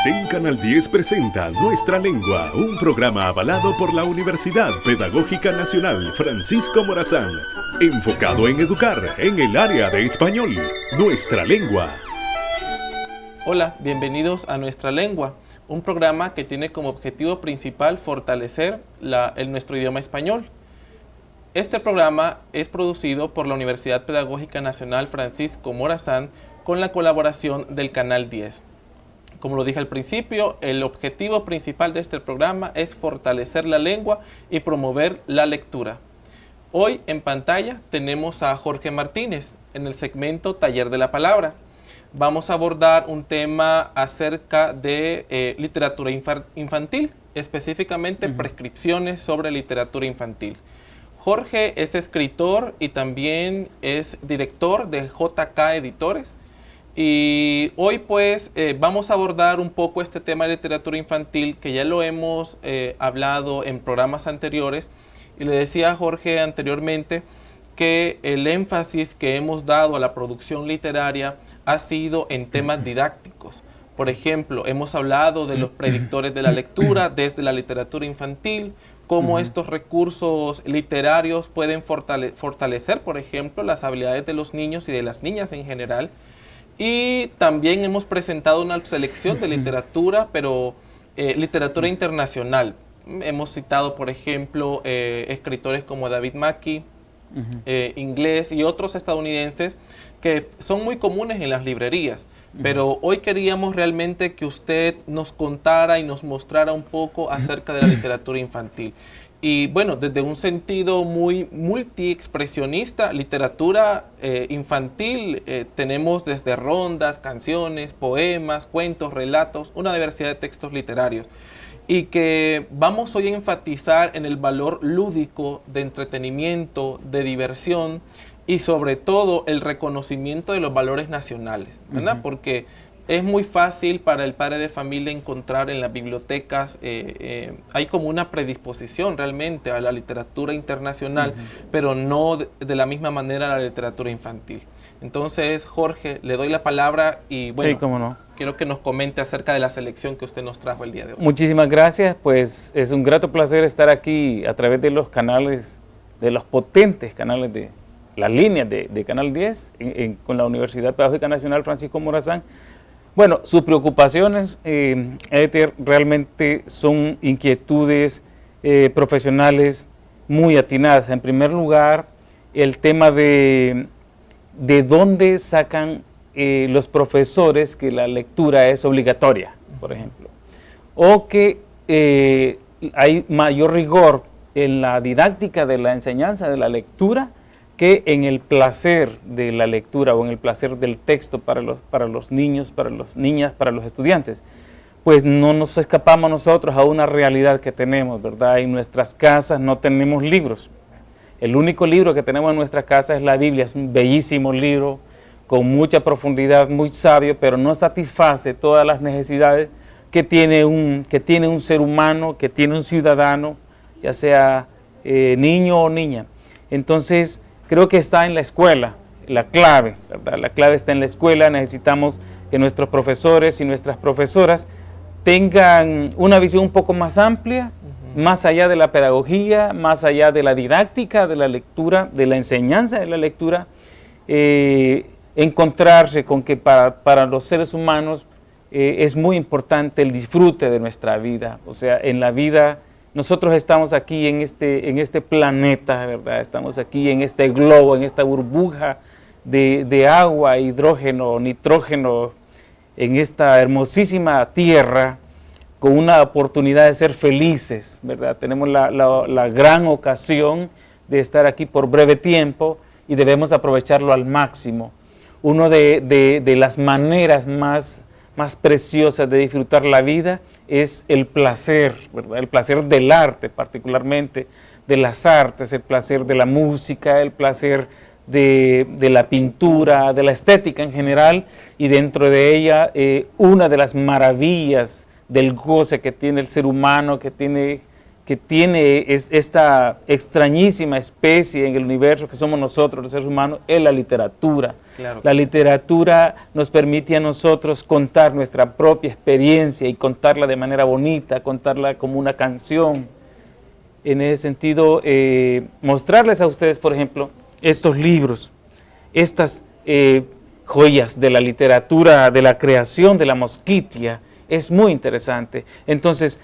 DEN Canal 10 presenta Nuestra Lengua, un programa avalado por la Universidad Pedagógica Nacional Francisco Morazán, enfocado en educar en el área de español. Nuestra Lengua. Hola, bienvenidos a Nuestra Lengua, un programa que tiene como objetivo principal fortalecer nuestro idioma español. Este programa es producido por la Universidad Pedagógica Nacional Francisco Morazán con la colaboración del Canal 10. Como lo dije al principio, el objetivo principal de este programa es fortalecer la lengua y promover la lectura. Hoy en pantalla tenemos a Jorge Martínez en el segmento Taller de la Palabra. Vamos a abordar un tema acerca de literatura infantil, específicamente prescripciones sobre literatura infantil. Jorge es escritor y también es director de JK Editores. Y hoy pues vamos a abordar un poco este tema de literatura infantil que ya lo hemos hablado en programas anteriores. Y le decía a Jorge anteriormente que el énfasis que hemos dado a la producción literaria ha sido en temas didácticos. Por ejemplo, hemos hablado de los predictores de la lectura desde la literatura infantil, cómo estos recursos literarios pueden fortalecer, por ejemplo, las habilidades de los niños y de las niñas en general. Y también hemos presentado una selección de literatura, pero literatura internacional. Hemos citado, por ejemplo, escritores como David Mackey, inglés y otros estadounidenses que son muy comunes en las librerías. Pero hoy queríamos realmente que usted nos contara y nos mostrara un poco acerca de la literatura infantil. Y bueno, desde un sentido muy multiexpresionista, literatura infantil, tenemos desde rondas, canciones, poemas, cuentos, relatos, una diversidad de textos literarios. Y que vamos hoy a enfatizar en el valor lúdico, de entretenimiento, de diversión y sobre todo el reconocimiento de los valores nacionales, ¿verdad? Porque es muy fácil para el padre de familia encontrar en las bibliotecas, hay como una predisposición realmente a la literatura internacional, pero no de la misma manera a la literatura infantil. Entonces, Jorge, le doy la palabra y bueno, sí, cómo no. Quiero que nos comente acerca de la selección que usted nos trajo el día de hoy. Muchísimas gracias, pues es un grato placer estar aquí a través de los canales, de los potentes canales de las líneas de Canal 10 con la Universidad Pedagógica Nacional Francisco Morazán. Bueno, sus preocupaciones, realmente son inquietudes profesionales muy atinadas. En primer lugar, el tema de dónde sacan los profesores que la lectura es obligatoria, por ejemplo, o que hay mayor rigor en la didáctica de la enseñanza de la lectura que en el placer de la lectura o en el placer del texto para los niños, para las niñas, para los estudiantes. Pues no nos escapamos nosotros a una realidad que tenemos, ¿verdad? En nuestras casas no tenemos libros. El único libro que tenemos en nuestra casa es la Biblia, es un bellísimo libro con mucha profundidad, muy sabio, pero no satisface todas las necesidades que tiene un ser humano, que tiene un ciudadano, ya sea niño o niña. Entonces, creo que está en la escuela, la clave, ¿verdad? La clave está en la escuela. Necesitamos que nuestros profesores y nuestras profesoras tengan una visión un poco más amplia, más allá de la pedagogía, más allá de la didáctica, de la lectura, de la enseñanza de la lectura, encontrarse con que para los seres humanos es muy importante el disfrute de nuestra vida. O sea, en la vida nosotros estamos aquí en este planeta, ¿verdad? Estamos aquí en este globo, en esta burbuja de agua, hidrógeno, nitrógeno, en esta hermosísima tierra, con una oportunidad de ser felices, ¿verdad? Tenemos la gran ocasión de estar aquí por breve tiempo y debemos aprovecharlo al máximo. Una de las maneras más preciosas de disfrutar la vida es el placer, ¿verdad? El placer del arte, particularmente de las artes, el placer de la música, el placer de la pintura, de la estética en general, y dentro de ella una de las maravillas del goce que tiene el ser humano, que tiene que tiene esta extrañísima especie en el universo que somos nosotros, los seres humanos, es la literatura. Claro. La literatura nos permite a nosotros contar nuestra propia experiencia y contarla de manera bonita, contarla como una canción. En ese sentido, mostrarles a ustedes, por ejemplo, estos libros, estas joyas de la literatura, de la creación de la Mosquitia, es muy interesante. Entonces,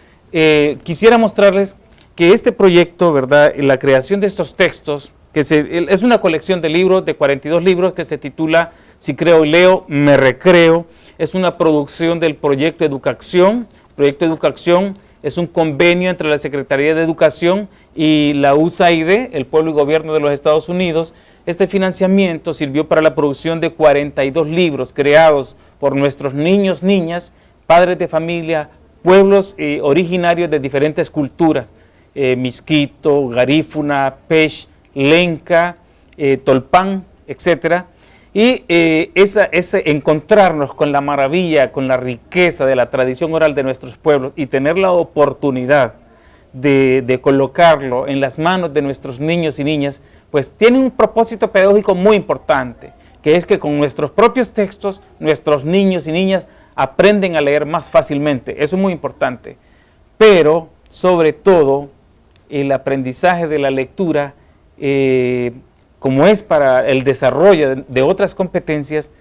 quisiera mostrarles que este proyecto, ¿verdad?, la creación de estos textos, es una colección de libros, de 42 libros, que se titula Si creo y leo, me recreo. Es una producción del Proyecto Educación. Proyecto Educación es un convenio entre la Secretaría de Educación y la USAID, el Pueblo y Gobierno de los Estados Unidos. Este financiamiento sirvió para la producción de 42 libros creados por nuestros niños, niñas, padres de familia, pueblos originarios de diferentes culturas, Miskito, Garífuna, Pech, Lenca, Tolpan, etc. Y ese encontrarnos con la maravilla, con la riqueza de la tradición oral de nuestros pueblos y tener la oportunidad de colocarlo en las manos de nuestros niños y niñas, pues tiene un propósito pedagógico muy importante, que es que con nuestros propios textos, nuestros niños y niñas aprenden a leer más fácilmente. Eso es muy importante. Pero, sobre todo, el aprendizaje de la lectura, como es para el desarrollo de otras competencias,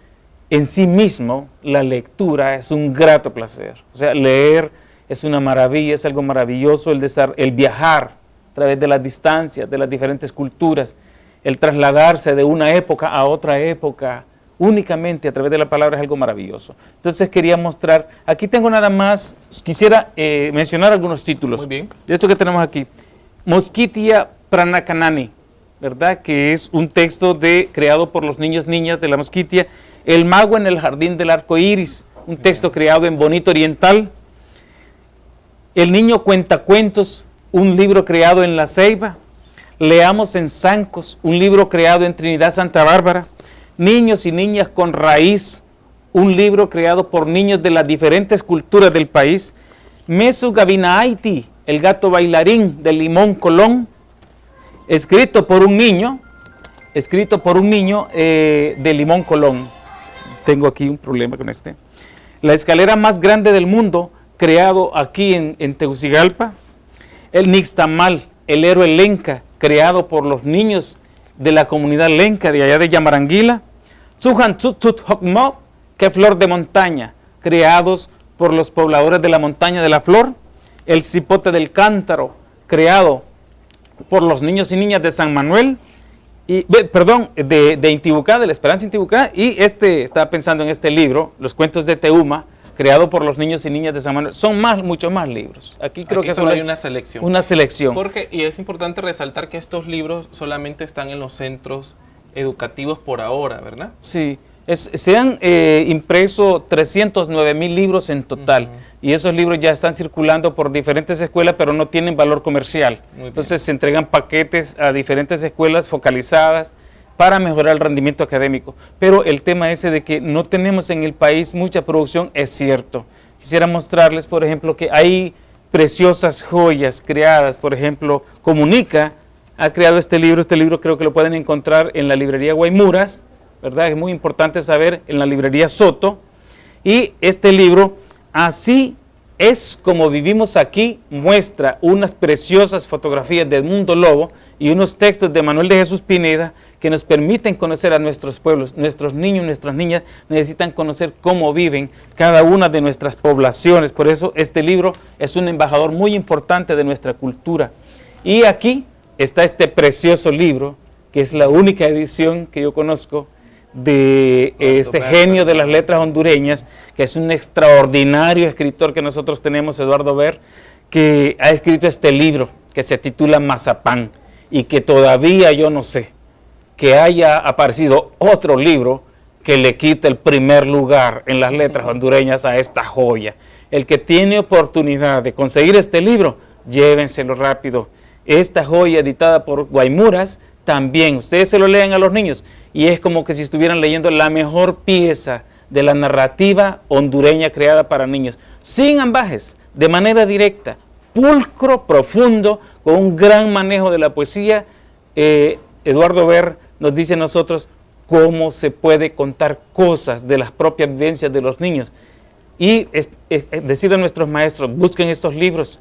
en sí mismo la lectura es un grato placer. O sea, leer es una maravilla, es algo maravilloso, el viajar a través de las distancias, de las diferentes culturas, el trasladarse de una época a otra época, únicamente a través de la palabra, es algo maravilloso. Entonces quería mostrar, aquí tengo nada más, quisiera mencionar algunos títulos. Muy bien. De esto que tenemos aquí. Mosquitia Pranakanani, ¿verdad? Que es un texto creado por los niños, niñas de la Mosquitia. El mago en el jardín del arco iris, un texto creado en Bonito Oriental. El niño cuentacuentos, un libro creado en La Ceiba. Leamos en Zancos, un libro creado en Trinidad Santa Bárbara. Niños y niñas con raíz, un libro creado por niños de las diferentes culturas del país. Mesu Gabinaiti, el gato bailarín de Limón Colón, escrito por un niño de Limón Colón. Tengo aquí un problema con este. La escalera más grande del mundo, creado aquí en Tegucigalpa. El Nixtamal, el héroe lenca, creado por los niños de la comunidad lenca de allá de Yamaranguila. Sujan Tsutut Hokmo, que flor de montaña, creados por los pobladores de la montaña de la flor. El cipote del cántaro, creado por los niños y niñas de San Manuel, de Intibucá, de la Esperanza Intibucá. Y estaba pensando en este libro, Los cuentos de Teuma, creado por los niños y niñas de San Manuel. Son muchos más libros. Aquí creo que solo hay una selección. Una selección. Y es importante resaltar que estos libros solamente están en los centros educativos por ahora, ¿verdad? Sí. Se han impreso 309,000 libros en total. Y esos libros ya están circulando por diferentes escuelas, pero no tienen valor comercial. Entonces se entregan paquetes a diferentes escuelas focalizadas para mejorar el rendimiento académico. Pero el tema ese de que no tenemos en el país mucha producción es cierto. Quisiera mostrarles, por ejemplo, que hay preciosas joyas creadas. Por ejemplo, Comunica ha creado este libro creo que lo pueden encontrar en la librería Guaymuras, ¿verdad? Es muy importante saber, en la librería Soto. Y este libro, Así es como vivimos aquí, muestra unas preciosas fotografías de Edmundo Lobo y unos textos de Manuel de Jesús Pineda que nos permiten conocer a nuestros pueblos. Nuestros niños, nuestras niñas necesitan conocer cómo viven cada una de nuestras poblaciones. Por eso este libro es un embajador muy importante de nuestra cultura. Y aquí está este precioso libro, que es la única edición que yo conozco de este genio de las letras hondureñas, que es un extraordinario escritor que nosotros tenemos, Eduardo Ver, que ha escrito este libro que se titula Mazapán, y que todavía yo no sé que haya aparecido otro libro que le quite el primer lugar en las letras hondureñas a esta joya. El que tiene oportunidad de conseguir este libro, llévenselo rápido. Esta joya editada por Guaymuras, también ustedes se lo leen a los niños y es como que si estuvieran leyendo la mejor pieza de la narrativa hondureña creada para niños, sin ambajes, de manera directa, pulcro, profundo, con un gran manejo de la poesía. Eduardo Ver nos dice a nosotros cómo se puede contar cosas de las propias vivencias de los niños. Y decir a nuestros maestros, busquen estos libros,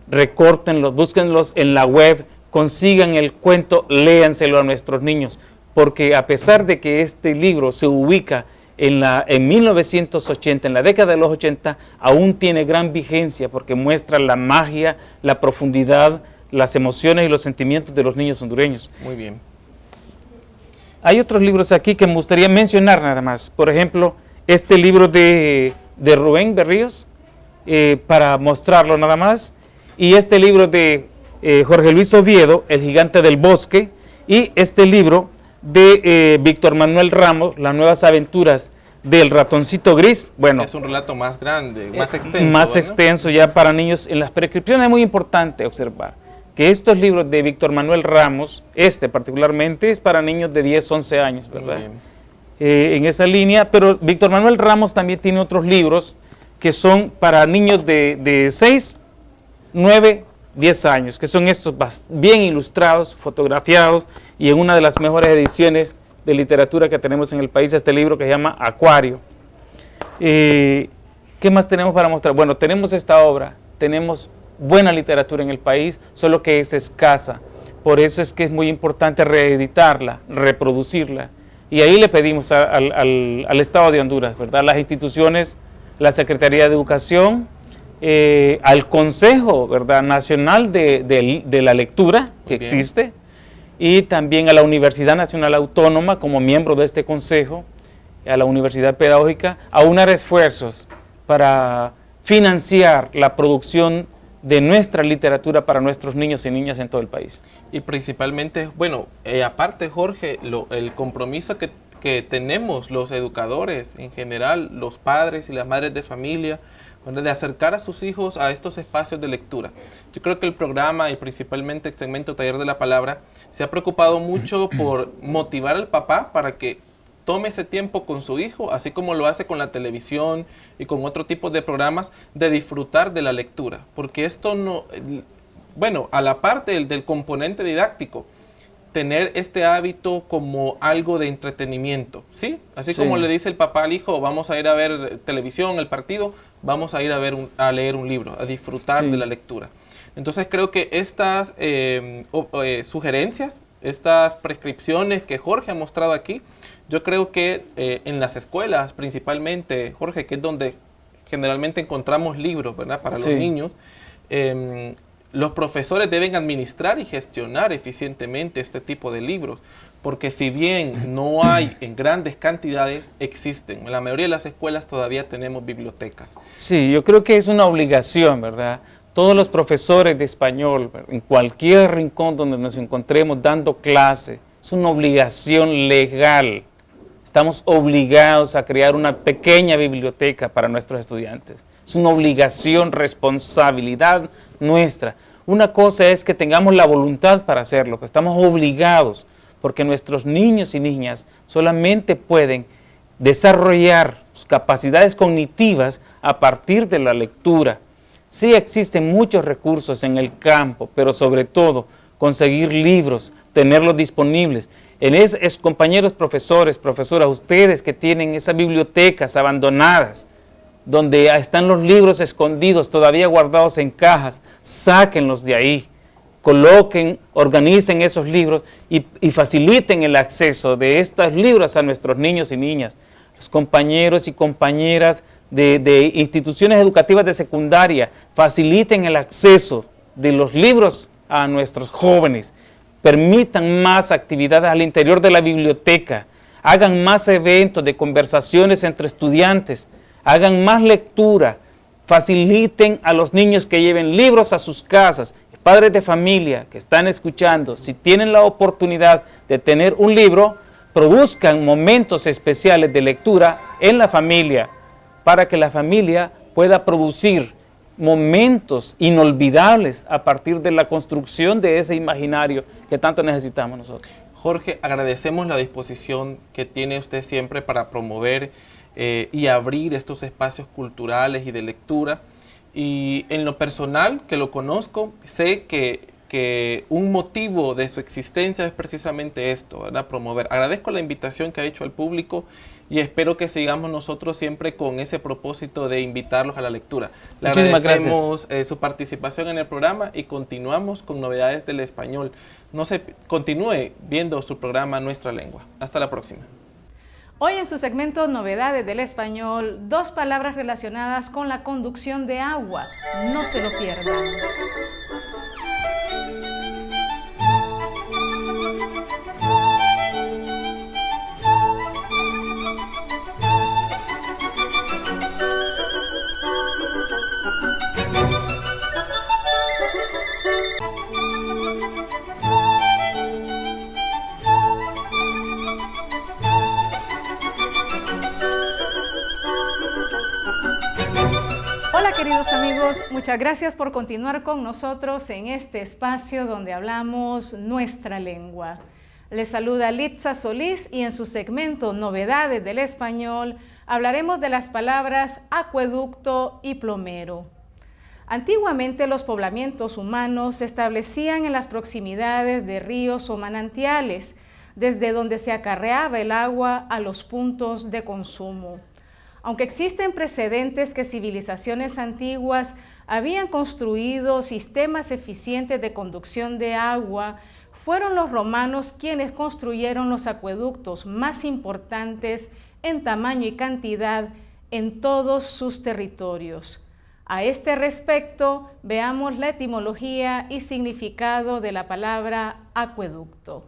recórtenlos, búsquenlos en la web, consigan el cuento, léanselo a nuestros niños, porque a pesar de que este libro se ubica en 1980, en la década de los 80, aún tiene gran vigencia porque muestra la magia, la profundidad, las emociones y los sentimientos de los niños hondureños. Muy bien. Hay otros libros aquí que me gustaría mencionar nada más. Por ejemplo, este libro de Rubén Berríos, para mostrarlo nada más, y este libro de Jorge Luis Oviedo, El gigante del bosque, y este libro de Víctor Manuel Ramos, Las nuevas aventuras del ratoncito gris. Bueno, es un relato más grande, más extenso. Más extenso ya para niños. En las prescripciones es muy importante observar que estos libros de Víctor Manuel Ramos, particularmente es para niños de 10, 11 años, ¿verdad? En esa línea, pero Víctor Manuel Ramos también tiene otros libros que son para niños de 6, 9, 10 años, que son estos bien ilustrados, fotografiados, y en una de las mejores ediciones de literatura que tenemos en el país, este libro que se llama Acuario. ¿Qué más tenemos para mostrar? Bueno, tenemos esta obra, tenemos buena literatura en el país, solo que es escasa. Por eso es que es muy importante reeditarla, reproducirla. Y ahí le pedimos al Estado de Honduras, ¿verdad? Las instituciones, la Secretaría de Educación, al Consejo, ¿verdad?, Nacional de la Lectura, que existe, y también a la Universidad Nacional Autónoma como miembro de este consejo, a la Universidad Pedagógica, a unar esfuerzos para financiar la producción de nuestra literatura para nuestros niños y niñas en todo el país. Y principalmente, bueno, aparte, Jorge, el compromiso que tenemos los educadores en general, los padres y las madres de familia, de acercar a sus hijos a estos espacios de lectura. Yo creo que el programa y principalmente el segmento Taller de la Palabra se ha preocupado mucho por motivar al papá para que tome ese tiempo con su hijo, así como lo hace con la televisión y con otro tipo de programas, de disfrutar de la lectura. Porque esto no, bueno, a la parte del componente didáctico, tener este hábito como algo de entretenimiento, ¿sí? Así como le dice el papá al hijo, vamos a ir a ver televisión, el partido, vamos a ir a leer un libro, a disfrutar de la lectura. Entonces creo que estas sugerencias, estas prescripciones que Jorge ha mostrado aquí, yo creo que en las escuelas principalmente, Jorge, que es donde generalmente encontramos libros, ¿verdad?, para los niños, los profesores deben administrar y gestionar eficientemente este tipo de libros, porque si bien no hay en grandes cantidades, existen. En la mayoría de las escuelas todavía tenemos bibliotecas. Sí, yo creo que es una obligación, ¿verdad? Todos los profesores de español, en cualquier rincón donde nos encontremos dando clase, es una obligación legal. Estamos obligados a crear una pequeña biblioteca para nuestros estudiantes. Es una obligación, responsabilidad nuestra. Una cosa es que tengamos la voluntad para hacerlo, que estamos obligados, porque nuestros niños y niñas solamente pueden desarrollar sus capacidades cognitivas a partir de la lectura. Sí existen muchos recursos en el campo, pero sobre todo conseguir libros, tenerlos disponibles. Compañeros profesores, profesoras, ustedes que tienen esas bibliotecas abandonadas, donde están los libros escondidos, todavía guardados en cajas, sáquenlos de ahí, coloquen, organicen esos libros y faciliten el acceso de estos libros a nuestros niños y niñas. Los compañeros y compañeras de instituciones educativas de secundaria, faciliten el acceso de los libros a nuestros jóvenes, permitan más actividades al interior de la biblioteca, hagan más eventos de conversaciones entre estudiantes, hagan más lectura, faciliten a los niños que lleven libros a sus casas. Padres de familia que están escuchando, si tienen la oportunidad de tener un libro, produzcan momentos especiales de lectura en la familia, para que la familia pueda producir momentos inolvidables a partir de la construcción de ese imaginario que tanto necesitamos nosotros. Jorge, agradecemos la disposición que tiene usted siempre para promover y abrir estos espacios culturales y de lectura. Y en lo personal, que lo conozco, sé que un motivo de su existencia es precisamente esto, ¿verdad? Promover. Agradezco la invitación que ha hecho al público y espero que sigamos nosotros siempre con ese propósito de invitarlos a la lectura. Le agradecemos su participación en el programa y continuamos con novedades del español. No se continúe viendo su programa Nuestra Lengua. Hasta la próxima. Hoy en su segmento Novedades del Español, 2 palabras relacionadas con la conducción de agua. No se lo pierdan. Hola queridos amigos, muchas gracias por continuar con nosotros en este espacio donde hablamos nuestra lengua. Les saluda Litza Solís y en su segmento Novedades del Español hablaremos de las palabras acueducto y plomero. Antiguamente los poblamientos humanos se establecían en las proximidades de ríos o manantiales, desde donde se acarreaba el agua a los puntos de consumo. Aunque existen precedentes que civilizaciones antiguas habían construido sistemas eficientes de conducción de agua, fueron los romanos quienes construyeron los acueductos más importantes en tamaño y cantidad en todos sus territorios. A este respecto, veamos la etimología y significado de la palabra acueducto.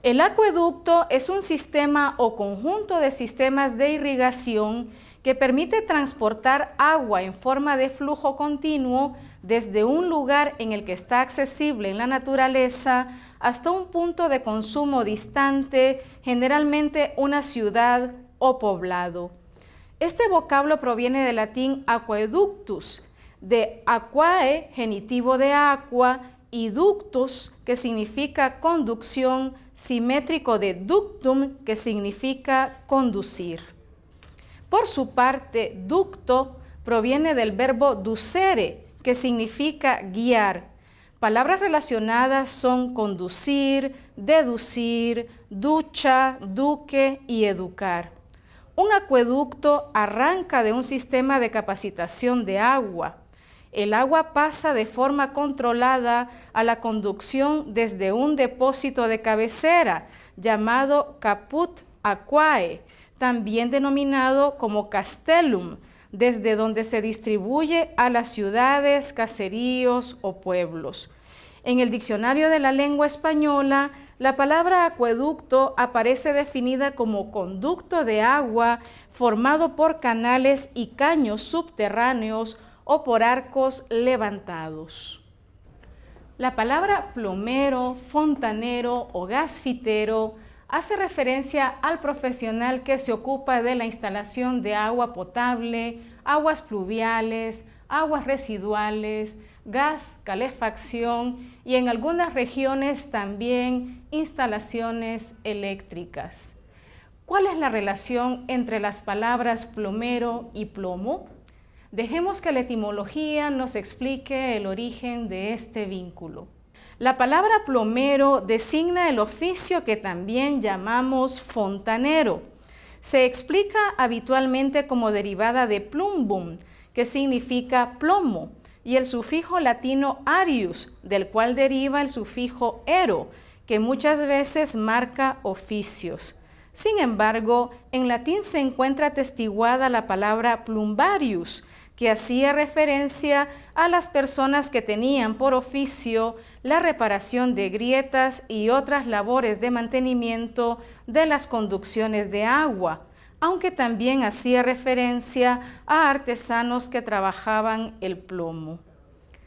El acueducto es un sistema o conjunto de sistemas de irrigación que permite transportar agua en forma de flujo continuo desde un lugar en el que está accesible en la naturaleza hasta un punto de consumo distante, generalmente una ciudad o poblado. Este vocablo proviene del latín aqueductus, de aquae, genitivo de aqua, y ductus, que significa conducción, simétrico de ductum, que significa conducir. Por su parte, ducto proviene del verbo ducere, que significa guiar. Palabras relacionadas son conducir, deducir, ducha, duque y educar. Un acueducto arranca de un sistema de capacitación de agua. El agua pasa de forma controlada a la conducción desde un depósito de cabecera llamado caput aquae, también denominado como castellum, desde donde se distribuye a las ciudades, caseríos o pueblos. En el diccionario de la lengua española, la palabra acueducto aparece definida como conducto de agua formado por canales y caños subterráneos o por arcos levantados. La palabra plomero, fontanero o gasfitero hace referencia al profesional que se ocupa de la instalación de agua potable, aguas pluviales, aguas residuales, gas, calefacción y en algunas regiones también instalaciones eléctricas. ¿Cuál es la relación entre las palabras plomero y plomo? Dejemos que la etimología nos explique el origen de este vínculo. La palabra plomero designa el oficio que también llamamos fontanero. Se explica habitualmente como derivada de plumbum, que significa plomo, y el sufijo latino arius, del cual deriva el sufijo ero, que muchas veces marca oficios. Sin embargo, en latín se encuentra atestiguada la palabra plumbarius, que hacía referencia a las personas que tenían por oficio la reparación de grietas y otras labores de mantenimiento de las conducciones de agua, aunque también hacía referencia a artesanos que trabajaban el plomo.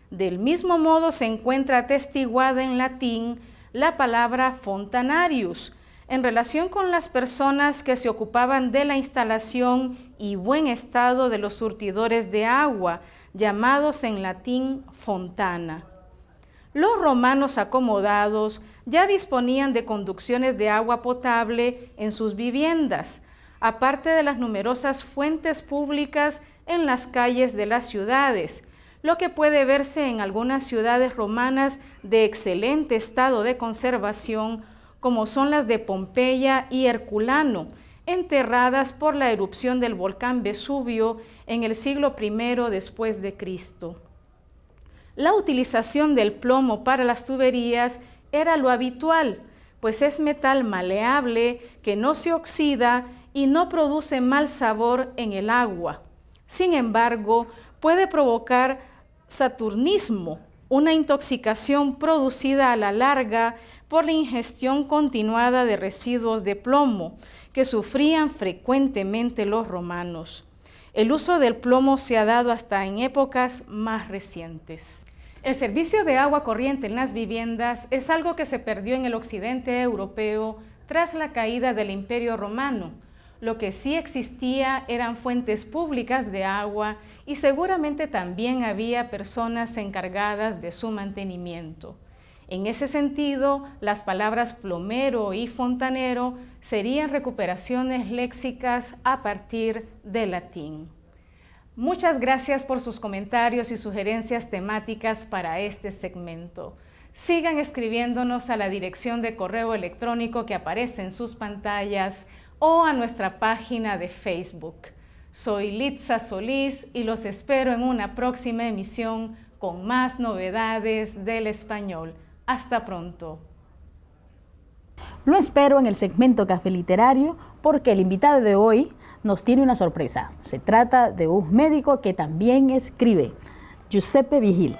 Del mismo modo se encuentra atestiguada en latín la palabra fontanarius, en relación con las personas que se ocupaban de la instalación y buen estado de los surtidores de agua, llamados en latín fontana. Los romanos acomodados ya disponían de conducciones de agua potable en sus viviendas, aparte de las numerosas fuentes públicas en las calles de las ciudades, lo que puede verse en algunas ciudades romanas de excelente estado de conservación, como son las de Pompeya y Herculano, enterradas por la erupción del volcán Vesubio en el siglo I después de Cristo. La utilización del plomo para las tuberías era lo habitual, pues es metal maleable que no se oxida y no produce mal sabor en el agua. Sin embargo, puede provocar saturnismo, una intoxicación producida a la larga por la ingestión continuada de residuos de plomo que sufrían frecuentemente los romanos. El uso del plomo se ha dado hasta en épocas más recientes. El servicio de agua corriente en las viviendas es algo que se perdió en el occidente europeo tras la caída del Imperio Romano. Lo que sí existía eran fuentes públicas de agua y seguramente también había personas encargadas de su mantenimiento. En ese sentido, las palabras plomero y fontanero serían recuperaciones léxicas a partir del latín. Muchas gracias por sus comentarios y sugerencias temáticas para este segmento. Sigan escribiéndonos a la dirección de correo electrónico que aparece en sus pantallas o a nuestra página de Facebook. Soy Litza Solís y los espero en una próxima emisión con más novedades del español. Hasta pronto. Lo espero en el segmento Café Literario porque el invitado de hoy nos tiene una sorpresa. Se trata de un médico que también escribe, Giuseppe Vigil.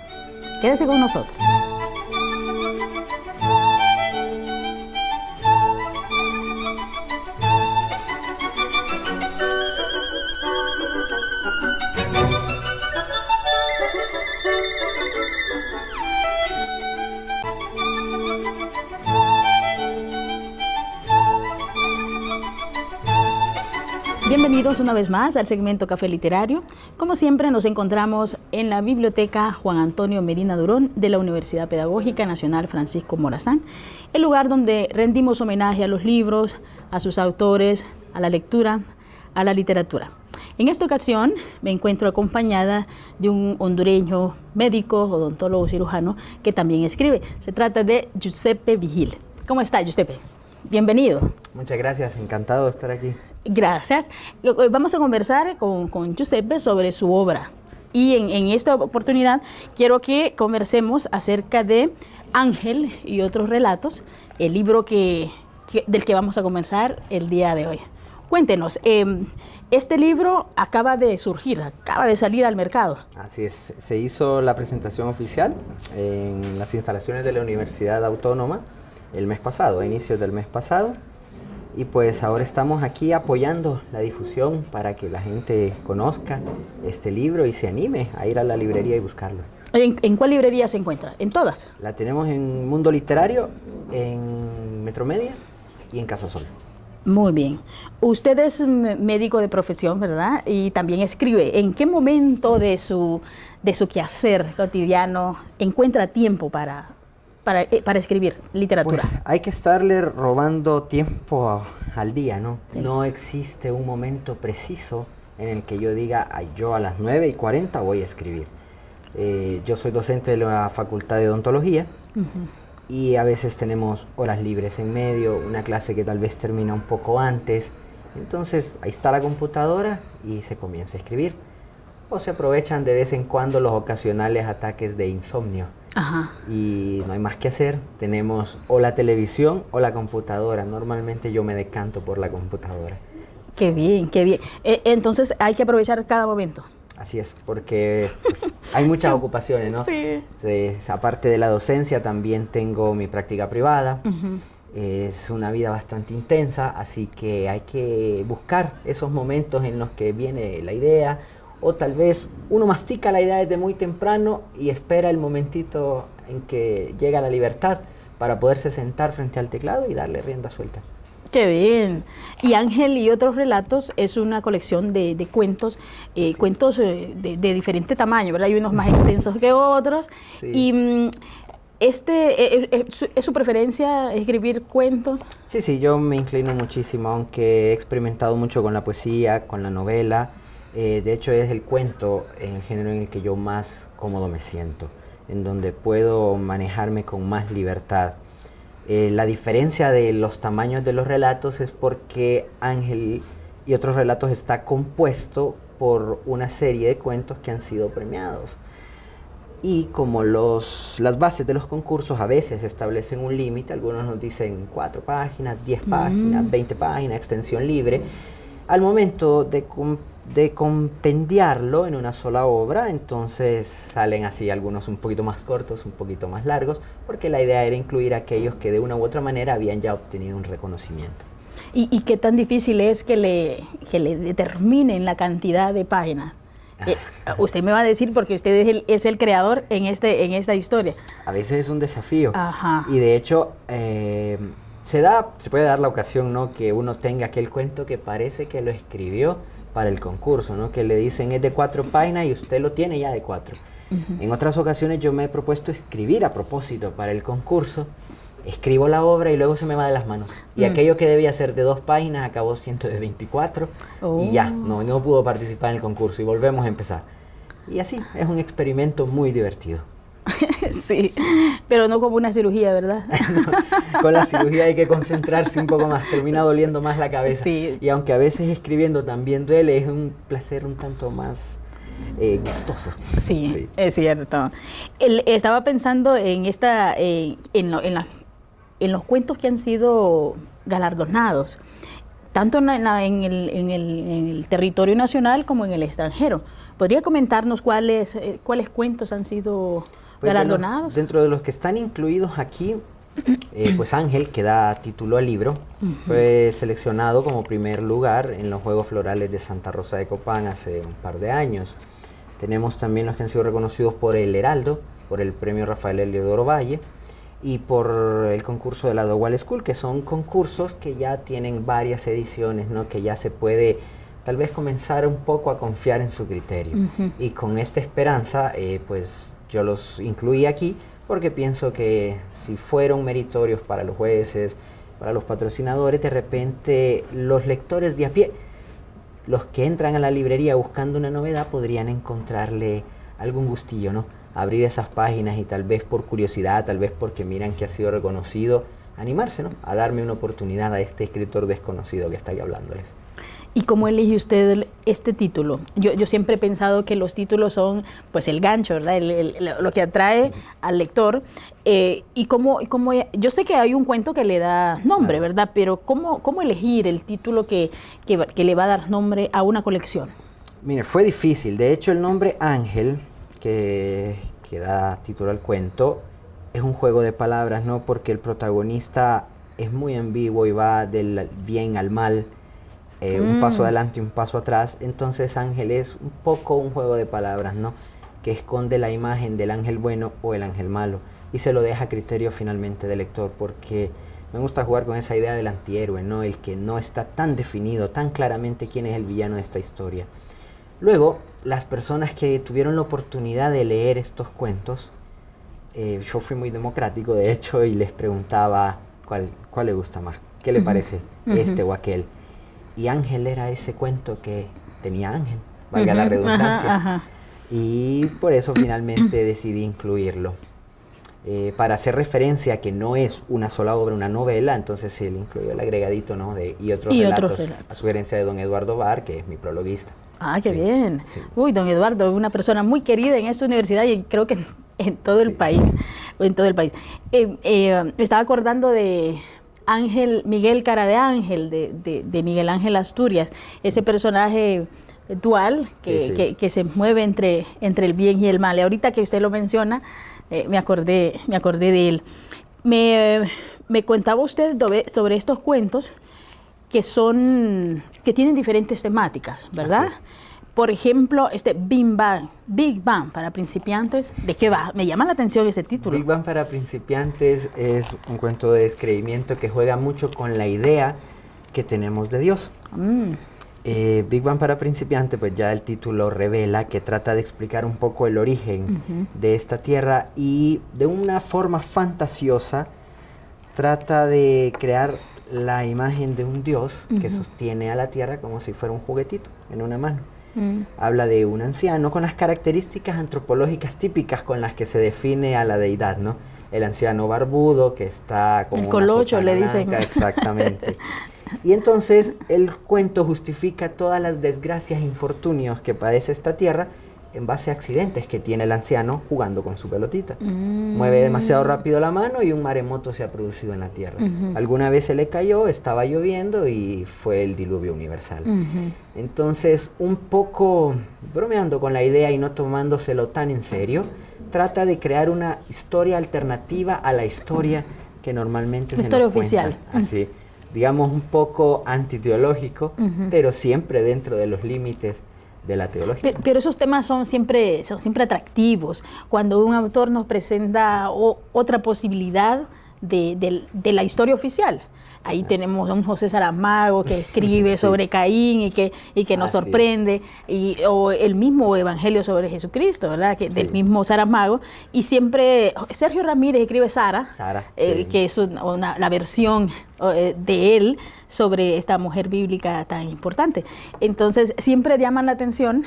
Quédese con nosotros. Bienvenidos una vez más al segmento Café Literario. Como siempre nos encontramos en la Biblioteca Juan Antonio Medina Durón de la Universidad Pedagógica Nacional Francisco Morazán, el lugar donde rendimos homenaje a los libros, a sus autores, a la lectura, a la literatura. En esta ocasión me encuentro acompañada de un hondureño médico, odontólogo cirujano, que también escribe. Se trata de Giuseppe Vigil. ¿Cómo está, Giuseppe? Bienvenido. Muchas gracias, encantado de estar aquí. Gracias. Vamos a conversar con Giuseppe sobre su obra. Y en esta oportunidad quiero que conversemos acerca de Ángel y otros relatos, el libro del que vamos a comenzar el día de hoy. Cuéntenos, este libro acaba de surgir, acaba de salir al mercado. Así es, se hizo la presentación oficial en las instalaciones de la Universidad Autónoma el mes pasado, a inicios del mes pasado. Y pues ahora estamos aquí apoyando la difusión para que la gente conozca este libro y se anime a ir a la librería y buscarlo. ¿En cuál librería se encuentra? ¿En todas? La tenemos en Mundo Literario, en Metromedia y en Casa Sol. Muy bien. Usted es médico de profesión, ¿verdad? Y también escribe. ¿En qué momento de su quehacer cotidiano encuentra tiempo para escribir literatura? Pues hay que estarle robando tiempo al día, ¿no? Sí. No existe un momento preciso en el que yo diga, yo a las 9:40 voy a escribir. Yo soy docente de la Facultad de Odontología y a veces tenemos horas libres en medio, una clase que tal vez termina un poco antes. Entonces ahí está la computadora y se comienza a escribir. O se aprovechan de vez en cuando los ocasionales ataques de insomnio. Ajá. Y no hay más que hacer, tenemos o la televisión o la computadora. Normalmente yo me decanto por la computadora. Qué bien, qué bien. Entonces hay que aprovechar cada momento. Así es, porque pues, hay muchas ocupaciones, ¿no? Sí. Aparte de la docencia, también tengo mi práctica privada. Es una vida bastante intensa, así que hay que buscar esos momentos en los que viene la idea. O tal vez uno mastica la idea desde muy temprano y espera el momentito en que llega la libertad para poderse sentar frente al teclado y darle rienda suelta. ¡Qué bien! Y Ángel y otros relatos es una colección de cuentos, sí. Cuentos de diferente tamaño, ¿verdad? Hay unos más extensos que otros. Sí. Y ¿es su preferencia escribir cuentos? Sí, yo me inclino muchísimo, aunque he experimentado mucho con la poesía, con la novela. De hecho, es el cuento en el género en el que yo más cómodo me siento, en donde puedo manejarme con más libertad. La diferencia de los tamaños de los relatos es porque Ángel y otros relatos está compuesto por una serie de cuentos que han sido premiados. Y como las bases de los concursos a veces establecen un límite, algunos nos dicen 4 páginas, 10 páginas, 20 páginas, extensión libre, al momento de compendiarlo en una sola obra, entonces salen así algunos un poquito más cortos, un poquito más largos, porque la idea era incluir a aquellos que de una u otra manera habían ya obtenido un reconocimiento. ¿Y qué tan difícil es que le determinen la cantidad de páginas? Usted me va a decir porque usted es el creador en esta historia. A veces es un desafío. Ajá. Y de hecho se puede dar la ocasión, ¿no?, que uno tenga aquel cuento que parece que lo escribió para el concurso, ¿no?, que le dicen es de 4 páginas y usted lo tiene ya de 4. En otras ocasiones yo me he propuesto escribir a propósito para el concurso, escribo la obra y luego se me va de las manos. Y aquello que debía ser de 2 páginas acabó siendo de 24 y ya, no pudo participar en el concurso y volvemos a empezar. Y así, es un experimento muy divertido. Sí, pero no como una cirugía, ¿verdad? No, con la cirugía hay que concentrarse un poco más, termina doliendo más la cabeza. Sí. Y aunque a veces escribiendo también duele, es un placer un tanto más gustoso. Sí, es cierto. Estaba pensando en en los cuentos que han sido galardonados, tanto en el territorio nacional como en el extranjero. ¿Podría comentarnos cuáles cuentos han sido galardonados? Bueno, dentro de los que están incluidos aquí, pues Ángel, que da título al libro, fue seleccionado como primer lugar en los Juegos Florales de Santa Rosa de Copán hace un par de años. Tenemos también los que han sido reconocidos por el Heraldo, por el premio Rafael Heliodoro Valle y por el concurso de la Dowell School, que son concursos que ya tienen varias ediciones, ¿no?, que ya se puede tal vez comenzar un poco a confiar en su criterio. Y con esta esperanza, pues yo los incluí aquí porque pienso que si fueron meritorios para los jueces, para los patrocinadores, de repente los lectores de a pie, los que entran a la librería buscando una novedad, podrían encontrarle algún gustillo, ¿no? Abrir esas páginas y tal vez por curiosidad, tal vez porque miran que ha sido reconocido, animarse, ¿no?, a darme una oportunidad a este escritor desconocido que está ahí hablándoles. ¿Y cómo elige usted este título? Yo siempre he pensado que los títulos son pues el gancho, ¿verdad? Lo que atrae al lector. Y cómo, yo sé que hay un cuento que le da nombre, claro, ¿verdad? Pero ¿cómo elegir el título que le va a dar nombre a una colección? Mire, fue difícil. De hecho, el nombre Ángel, que da título al cuento, es un juego de palabras, ¿no? Porque el protagonista es muy ambiguo y va del bien al mal. Un paso adelante y un paso atrás. Entonces Ángel es un poco un juego de palabras, ¿no?, que esconde la imagen del ángel bueno o el ángel malo y se lo deja a criterio finalmente del lector, porque me gusta jugar con esa idea del antihéroe, ¿no?, el que no está tan definido, tan claramente quién es el villano de esta historia. Luego, las personas que tuvieron la oportunidad de leer estos cuentos, yo fui muy democrático de hecho y les preguntaba cuál le gusta más, qué le parece este o aquel. Y Ángel era ese cuento que tenía ángel, valga la redundancia. Y por eso finalmente decidí incluirlo. Para hacer referencia a que no es una sola obra, una novela, entonces se le incluyó el agregadito, ¿no?, y otros relatos, a sugerencia de don Eduardo Bar, que es mi prologuista. Ah, qué bien. Sí. Uy, don Eduardo, una persona muy querida en esta universidad y creo que en todo el país. En todo el país. Me estaba acordando de Miguel Cara de Ángel, de Miguel Ángel Asturias, ese personaje dual que se mueve entre el bien y el mal. Y ahorita que usted lo menciona, me acordé de él. Me contaba usted sobre estos cuentos que tienen diferentes temáticas, ¿verdad? Por ejemplo, Big Bang para principiantes, ¿de qué va? Me llama la atención ese título. Big Bang para principiantes es un cuento de descreimiento que juega mucho con la idea que tenemos de Dios. Big Bang para principiantes, pues ya el título revela que trata de explicar un poco el origen de esta Tierra y de una forma fantasiosa trata de crear la imagen de un Dios que sostiene a la Tierra como si fuera un juguetito en una mano. Habla de un anciano con las características antropológicas típicas con las que se define a la deidad, ¿no? El anciano barbudo que está con el una colocho, sotana le dicen. blanca, exactamente. Y entonces el cuento justifica todas las desgracias e infortunios que padece esta tierra en base a accidentes que tiene el anciano jugando con su pelotita. Mueve demasiado rápido la mano y un maremoto se ha producido en la tierra. Alguna vez se le cayó, estaba lloviendo y fue el diluvio universal. Entonces, un poco bromeando con la idea y no tomándoselo tan en serio, trata de crear una historia alternativa a la historia que normalmente se historia nos cuenta. oficial. Así, digamos un poco antiteológico, pero siempre dentro de los límites de la teología. Pero esos temas son siempre atractivos. Cuando un autor nos presenta otra posibilidad de la historia oficial. Ahí tenemos a un José Saramago que escribe sobre Caín y que nos sorprende, o el mismo Evangelio sobre Jesucristo, ¿verdad? Del mismo Saramago. Y siempre Sergio Ramírez escribe Sara, que es la versión de él sobre esta mujer bíblica tan importante. Entonces siempre llaman la atención.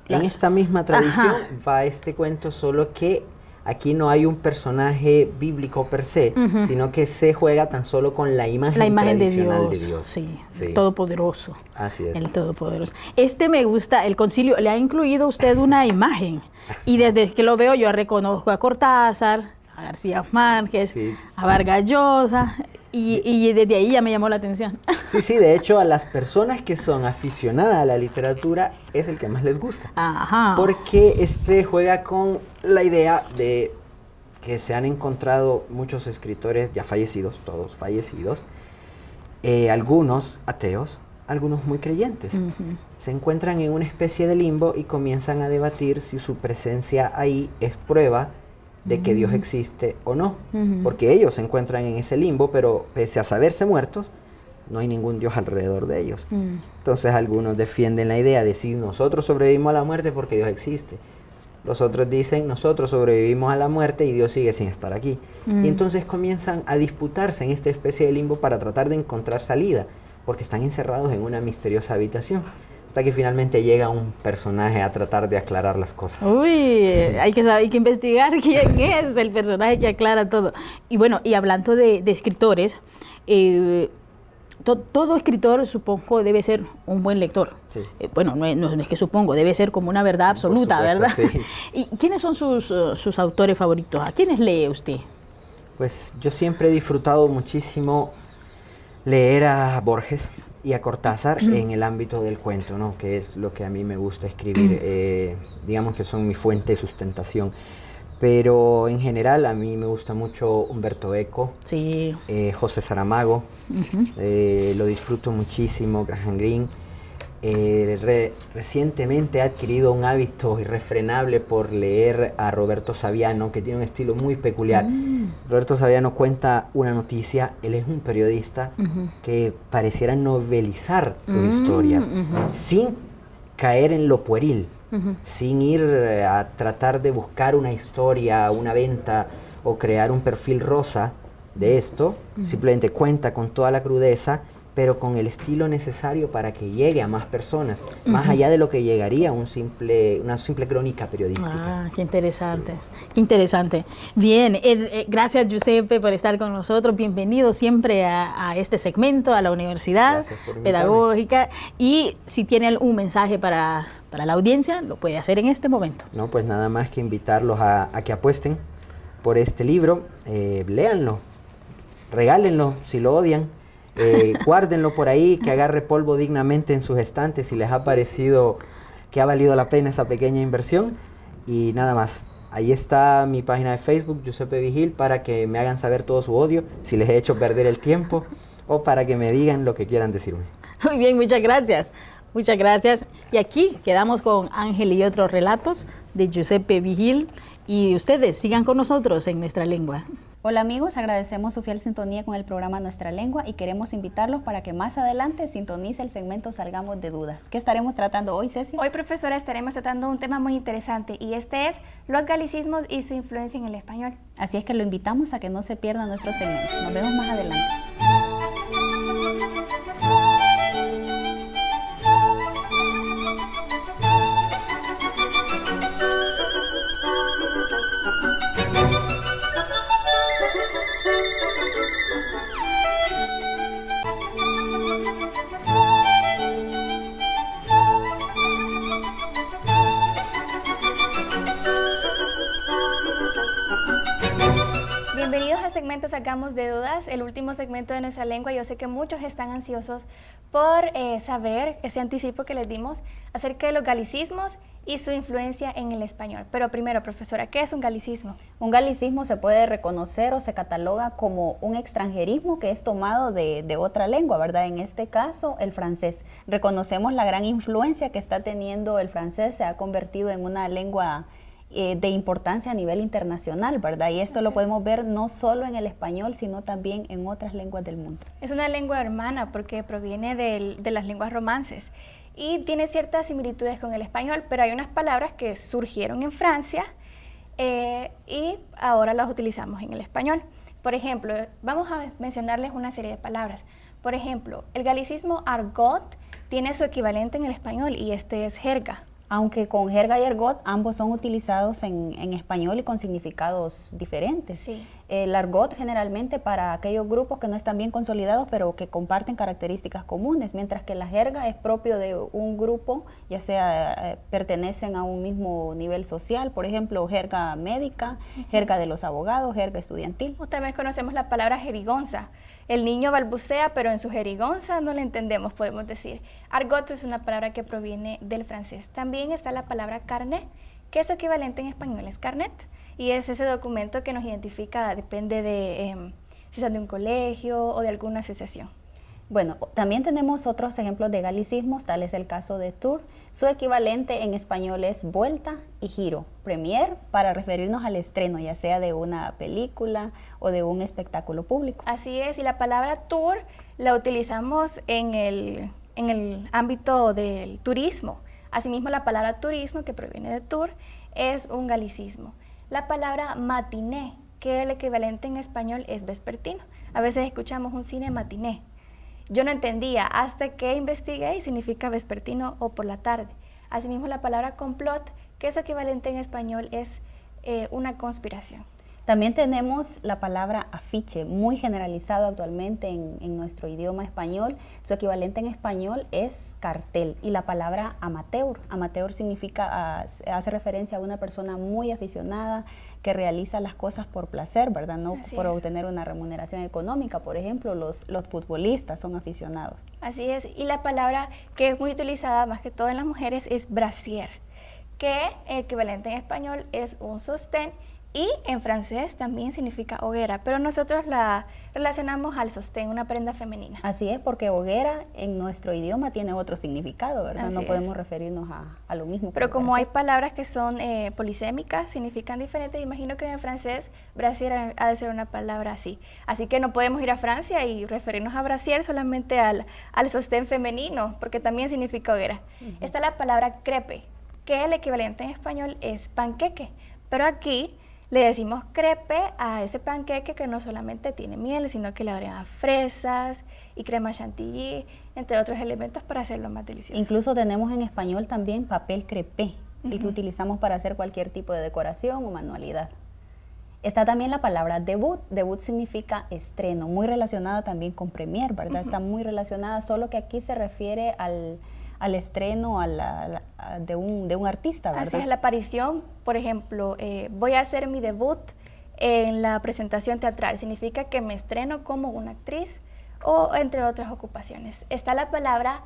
En esta misma tradición va este cuento, solo que aquí no hay un personaje bíblico per se, sino que se juega tan solo con la imagen tradicional de Dios. Sí, todopoderoso. Así es. El todopoderoso. Me gusta, el concilio, le ha incluido usted una imagen. Y desde que lo veo yo reconozco a Cortázar, a García Márquez, a Vargas Llosa, y desde ahí ya me llamó la atención. Sí, de hecho a las personas que son aficionadas a la literatura es el que más les gusta. Porque juega con la idea de que se han encontrado muchos escritores ya fallecidos, todos fallecidos, algunos ateos, algunos muy creyentes. Se encuentran en una especie de limbo y comienzan a debatir si su presencia ahí es prueba de que Dios existe o no, porque ellos se encuentran en ese limbo, pero pese a saberse muertos, no hay ningún Dios alrededor de ellos. Entonces algunos defienden la idea de si nosotros sobrevivimos a la muerte porque Dios existe. Los otros dicen, nosotros sobrevivimos a la muerte y Dios sigue sin estar aquí. Y entonces comienzan a disputarse en esta especie de limbo para tratar de encontrar salida, porque están encerrados en una misteriosa habitación. Hasta que finalmente llega un personaje a tratar de aclarar las cosas. Hay que investigar quién es el personaje que aclara todo. Y bueno, y hablando de escritores, todo escritor, supongo, debe ser un buen lector. Bueno, no es que supongo, debe ser como una verdad absoluta, ¿verdad? ¿Y quiénes son sus autores favoritos? ¿A quiénes lee usted? Pues yo siempre he disfrutado muchísimo leer a Borges y a Cortázar en el ámbito del cuento, ¿no? Que es lo que a mí me gusta escribir, digamos que son mi fuente de sustentación. Pero en general a mí me gusta mucho Humberto Eco, José Saramago, lo disfruto muchísimo, Graham Greene. Recientemente he adquirido un hábito irrefrenable por leer a Roberto Saviano, que tiene un estilo muy peculiar. Roberto Saviano cuenta una noticia, él es un periodista que pareciera novelizar sus historias, sin caer en lo pueril, sin ir a tratar de buscar una historia, una venta o crear un perfil rosa de esto, simplemente cuenta con toda la crudeza, pero con el estilo necesario para que llegue a más personas, más allá de lo que llegaría una simple crónica periodística. Qué interesante, qué interesante. Bien, gracias Giuseppe por estar con nosotros, bienvenido siempre a este segmento, a la Universidad Pedagógica, y si tiene un mensaje para la audiencia, lo puede hacer en este momento. No, pues nada más que invitarlos a que apuesten por este libro, léanlo, regálenlo si lo odian. Guárdenlo por ahí, que agarre polvo dignamente en sus estantes si les ha parecido que ha valido la pena esa pequeña inversión. Y nada más, ahí está mi página de Facebook, Giuseppe Vigil, para que me hagan saber todo su odio, si les he hecho perder el tiempo o para que me digan lo que quieran decirme. Muy bien, muchas gracias. Muchas gracias. Y aquí quedamos con Ángel y otros relatos de Giuseppe Vigil. Y ustedes sigan con nosotros en Nuestra Lengua. Hola amigos, agradecemos su fiel sintonía con el programa Nuestra Lengua y queremos invitarlos para que más adelante sintonice el segmento Salgamos de Dudas. ¿Qué estaremos tratando hoy, Ceci? Hoy, profesora, estaremos tratando un tema muy interesante y este es los galicismos y su influencia en el español. Así es que lo invitamos a que no se pierda nuestro segmento. Nos vemos más adelante. Bienvenidos al segmento Sacamos de Dudas, el último segmento de nuestra lengua. Yo sé que muchos están ansiosos por saber ese anticipo que les dimos acerca de los galicismos y su influencia en el español. Pero primero, profesora, ¿qué es un galicismo? Un galicismo se puede reconocer o se cataloga como un extranjerismo que es tomado de otra lengua, ¿verdad? En este caso, el francés. Reconocemos la gran influencia que está teniendo el francés, se ha convertido en una lengua de importancia a nivel internacional, ¿verdad? Y esto lo podemos ver no solo en el español, sino también en otras lenguas del mundo. Es una lengua hermana porque proviene de las lenguas romances y tiene ciertas similitudes con el español, pero hay unas palabras que surgieron en Francia y ahora las utilizamos en el español. Por ejemplo, vamos a mencionarles una serie de palabras. Por ejemplo, el galicismo argot tiene su equivalente en el español y este es jerga. Aunque con jerga y argot ambos son utilizados en español y con significados diferentes. Sí. El argot generalmente para aquellos grupos que no están bien consolidados pero que comparten características comunes, mientras que la jerga es propio de un grupo, ya sea pertenecen a un mismo nivel social, por ejemplo, jerga médica, jerga de los abogados, jerga estudiantil. O también conocemos la palabra jerigonza. El niño balbucea, pero en su jerigonza no le entendemos, podemos decir. Argot es una palabra que proviene del francés. También está la palabra carnet, que su equivalente en español es carnet, y es ese documento que nos identifica, depende de si son de un colegio o de alguna asociación. Bueno, también tenemos otros ejemplos de galicismos, tal es el caso de tour. Su equivalente en español es vuelta y giro. Premier para referirnos al estreno, ya sea de una película o de un espectáculo público. Así es, y la palabra tour la utilizamos en el ámbito del turismo. Asimismo, la palabra turismo, que proviene de tour, es un galicismo. La palabra matiné, que el equivalente en español es vespertino. A veces escuchamos un cine matiné. Yo no entendía hasta que investigué y significa vespertino o por la tarde. Asimismo, la palabra complot, que su equivalente en español es una conspiración. También tenemos la palabra afiche, muy generalizado actualmente en nuestro idioma español. Su equivalente en español es cartel. Y la palabra amateur. Amateur significa, hace referencia a una persona muy aficionada que realiza las cosas por placer, ¿verdad? No por obtener una remuneración económica. Por ejemplo, los futbolistas son aficionados. Así es. Y la palabra que es muy utilizada más que todo en las mujeres es brasier, que el equivalente en español es un sostén. Y en francés también significa hoguera, pero nosotros la relacionamos al sostén, una prenda femenina. Así es, porque hoguera en nuestro idioma tiene otro significado, ¿verdad? Así no podemos es. referirnos a lo mismo. Pero como hay palabras que son polisémicas, significan diferente, imagino que en francés brasier ha de ser una palabra así. Así que no podemos ir a Francia y referirnos a brasier solamente al sostén femenino, porque también significa hoguera. Está la palabra crepe, que el equivalente en español es panqueque, pero aquí le decimos crepe a ese panqueque que no solamente tiene miel, sino que le agregan fresas y crema chantilly, entre otros elementos para hacerlo más delicioso. Incluso tenemos en español también papel crepé, el que utilizamos para hacer cualquier tipo de decoración o manualidad. Está también la palabra debut. Debut significa estreno, muy relacionada también con premier, ¿verdad? Está muy relacionada, solo que aquí se refiere al estreno de un artista, ¿verdad? Así es, la aparición, por ejemplo, voy a hacer mi debut en la presentación teatral, significa que me estreno como una actriz o entre otras ocupaciones. Está la palabra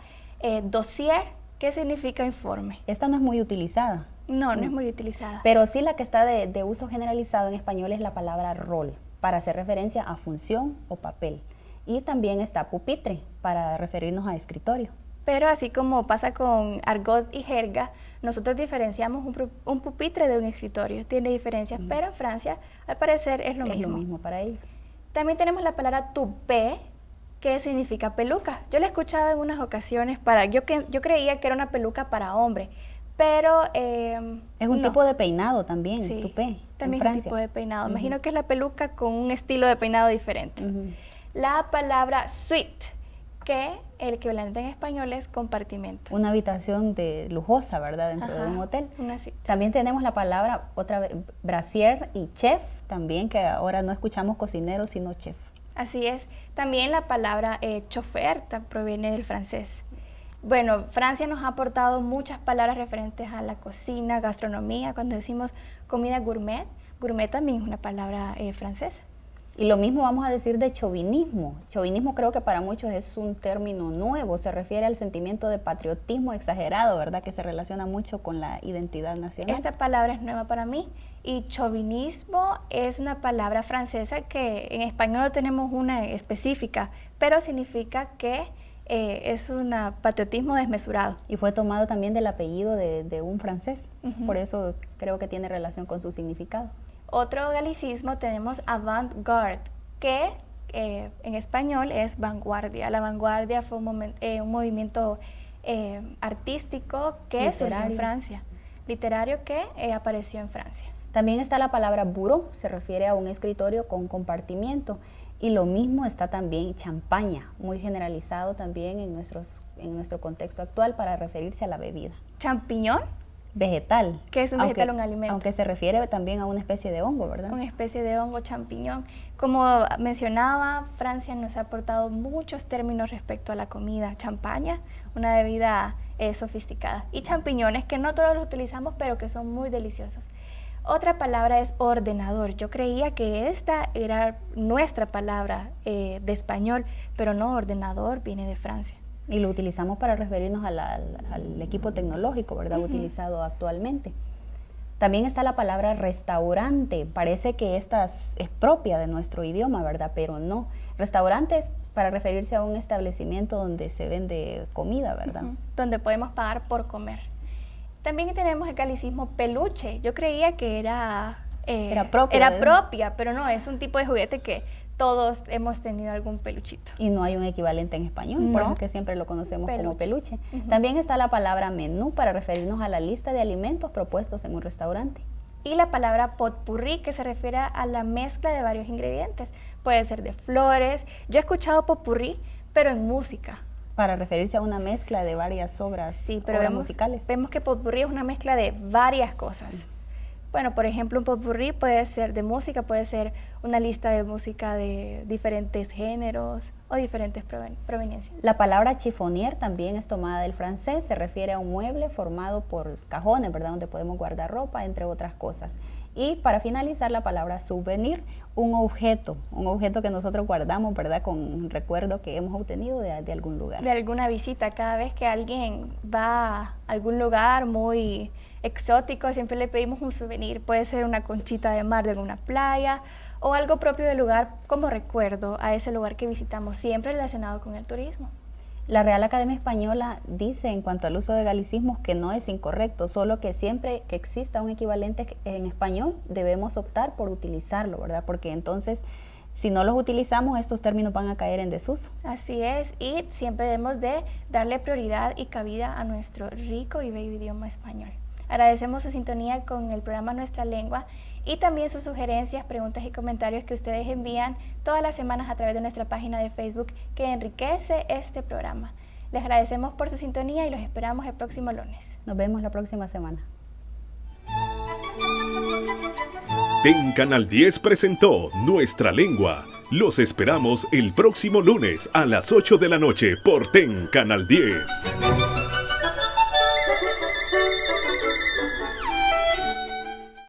dossier, que significa informe. Esta no es muy utilizada. No es muy utilizada. Pero sí la que está de uso generalizado en español es la palabra rol, para hacer referencia a función o papel. Y también está pupitre, para referirnos a escritorio. Pero así como pasa con argot y jerga, nosotros diferenciamos un pupitre de un escritorio. Tiene diferencias, pero en Francia, al parecer, es lo mismo. Es lo mismo para ellos. También tenemos la palabra toupé, que significa peluca. Yo la he escuchado en unas ocasiones yo creía que era una peluca para hombre, pero es un tipo de peinado también, sí, toupé, también en Francia. un tipo de peinado. Imagino que es la peluca con un estilo de peinado diferente. La palabra suite, que el equivalente en español es compartimento. Una habitación lujosa, ¿verdad? Dentro de un hotel. Una suite. También tenemos la palabra, otra vez, brasier y chef, también, que ahora no escuchamos cocinero, sino chef. Así es. También la palabra chofer proviene del francés. Bueno, Francia nos ha aportado muchas palabras referentes a la cocina, gastronomía. Cuando decimos comida gourmet, gourmet también es una palabra francesa. Y lo mismo vamos a decir de chauvinismo. Chauvinismo creo que para muchos es un término nuevo, se refiere al sentimiento de patriotismo exagerado, ¿verdad? Que se relaciona mucho con la identidad nacional. Esta palabra es nueva para mí y chauvinismo es una palabra francesa que en español no tenemos una específica, pero significa que es un patriotismo desmesurado. Y fue tomado también del apellido de un francés, por eso creo que tiene relación con su significado. Otro galicismo tenemos avant-garde, que en español es vanguardia. La vanguardia fue un movimiento artístico que surgió en Francia, literario que apareció en Francia. También está la palabra bureau, se refiere a un escritorio con compartimiento. Y lo mismo está también champaña, muy generalizado también en nuestro contexto actual para referirse a la bebida. ¿Champiñón? Vegetal. ¿Qué es un vegetal, un alimento? Aunque se refiere también a una especie de hongo, ¿verdad? Una especie de hongo, champiñón. Como mencionaba, Francia nos ha aportado muchos términos respecto a la comida. Champaña, una bebida sofisticada. Y champiñones, que no todos los utilizamos, pero que son muy deliciosos. Otra palabra es ordenador. Yo creía que esta era nuestra palabra de español, pero no, ordenador viene de Francia. Y lo utilizamos para referirnos al equipo tecnológico, ¿verdad? Utilizado actualmente. También está la palabra restaurante. Parece que esta es propia de nuestro idioma, ¿verdad? Pero no. Restaurante es para referirse a un establecimiento donde se vende comida, ¿verdad? Donde podemos pagar por comer. También tenemos el galicismo peluche. Yo creía que era propia, pero no, es un tipo de juguete que todos hemos tenido algún peluchito. Y no hay un equivalente en español, por eso que siempre lo conocemos como peluche. También está la palabra menú para referirnos a la lista de alimentos propuestos en un restaurante. Y la palabra potpourri, que se refiere a la mezcla de varios ingredientes. Puede ser de flores. Yo he escuchado potpourri, pero en música. Para referirse a una mezcla de varias obras, musicales. Vemos que potpourri es una mezcla de varias cosas. Bueno, por ejemplo, un potpourri puede ser de música, puede ser una lista de música de diferentes géneros o diferentes proveniencias. La palabra chiffonier también es tomada del francés, se refiere a un mueble formado por cajones, ¿verdad? Donde podemos guardar ropa, entre otras cosas. Y para finalizar, la palabra souvenir, un objeto que nosotros guardamos, ¿verdad? Con un recuerdo que hemos obtenido de algún lugar. De alguna visita. Cada vez que alguien va a algún lugar muy exótico, siempre le pedimos un souvenir. Puede ser una conchita de mar de alguna playa o algo propio del lugar como recuerdo a ese lugar que visitamos, siempre relacionado con el turismo. La Real Academia Española dice en cuanto al uso de galicismos que no es incorrecto, solo que siempre que exista un equivalente en español debemos optar por utilizarlo, ¿verdad? Porque entonces si no los utilizamos estos términos van a caer en desuso. Así es, y siempre debemos de darle prioridad y cabida a nuestro rico y bello idioma español. Agradecemos su sintonía con el programa Nuestra Lengua y también sus sugerencias, preguntas y comentarios que ustedes envían todas las semanas a través de nuestra página de Facebook que enriquece este programa. Les agradecemos por su sintonía y los esperamos el próximo lunes. Nos vemos la próxima semana. TEN Canal 10 presentó Nuestra Lengua. Los esperamos el próximo lunes a las 8 de la noche por TEN Canal 10.